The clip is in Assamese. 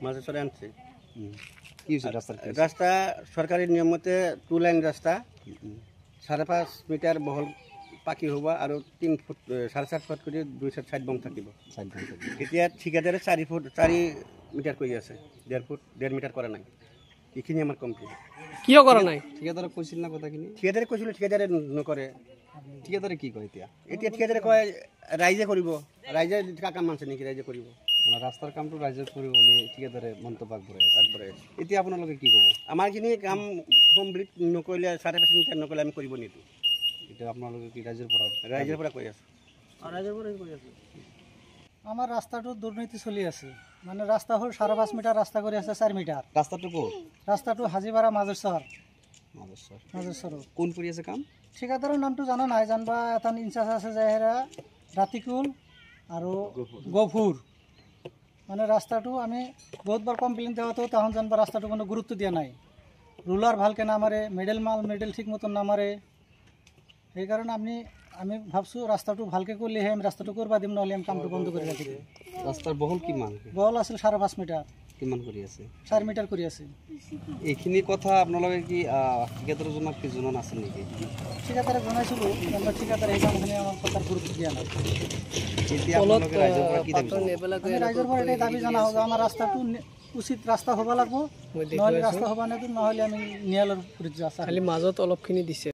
মাজেশ্বরে আনছে। কি হয়েছে রাস্তা সরকারি নিয়ম মতে 2 লাইন রাস্তা 5.5 মিটার বহল পাকি হব আৰু 3 ফুট 4.5 ফুট করে 2 সাইড বম থাকিব। এতিয়া ঠিকাদারে 4 মিটার করে আছে, 1.5 মিটার করা নাই। এইখিনি আমার কমপ্লিট। কিয় কৰা নাই? ঠিকাদাৰে কৈছিল না কথাখিনি? ঠিকাদাৰে কৈছিল, ঠিকাদাৰে নকৰে। ঠিকাদাৰে কি কয় এতিয়া? এতিয়া ঠিকাদাৰে কয় ৰাইজে কৰিব, ৰাইজে কাম মানছে নেকি, ৰাইজে কৰিব। মানে ৰাস্তাৰ কামটো ৰাইজে কৰিব বুলি ঠিকাদাৰে মন্তব্য আগবঢ়াই আছে। এতিয়া আপোনালোকে কি ক'ব? আমাৰখিনি কাম কমপ্লিট নকৰিলে 5.5 মিটাৰ নকৰিলে আমি কৰিব নিদিওঁ। এটা আপোনালোকে কি ৰাইজেৰ পৰা কৈ আছোঁ। আমার রাস্তাটো দুর্নীতি চলি আছে। মানে রাস্তা হল 5.5 মিটার রাস্তা করে আছে 4 মিটার। রাস্তাটো ক'ত? রাস্তাটো হাজিপাড়া মাজেশ্বর। কোন কৰি আছে কাম? ঠিকাদাৰেৰ নামটো জানা নাই, জানবা এটা ইনচাৰ্জ আছে যাহেৰা ৰাতিকুল আৰু গফুর। মানে রাস্তাটো আমি বহুতবার কমপ্লেন দেওয়াতেও তখন জানবা রাস্তাটো কোনো গুরুত্ব দিয়া নাই। রুলার ভালকে নামারে, মেডেল ঠিক মতন নামারে। সেই কারণে আমি ভাবছো রাস্তাটো ভালকে করলেহে আমি রাস্তাটো করবা দিম, নহলে আমি কামটো বন্ধ করে রাখি দিম। রাস্তার বহল কিমান? বহল আছিল 5.5 মিটার। কিমান কৰি আছে? 4 মিটাৰ কৰে আছে। এইখিনি কথা আপোনালোকে কি ঠিকাদাৰৰ জনাত কি জনা নাছিল নেকি? ঠিকাদাৰে জানাইছিল, আমৰা ঠিকাদাৰ এই কামখানে আমাৰ কথাৰ গুৰুত্ব দিয়া নাই। এতিয়া আপোনালোকে ৰাইজৰ পৰা কি দাবী? আমি ৰাইজৰ পৰা এটাই দাবী জানা হোক, আমাৰ ৰাস্তাটো উচিত ৰাস্তা হবা লাগবো, নহলে ৰাস্তা হবা নিদিম, নহলে আমি নিয়ালৰ বিৰুদ্ধে আছো। খালি মাজত অলপখিনি দিছে।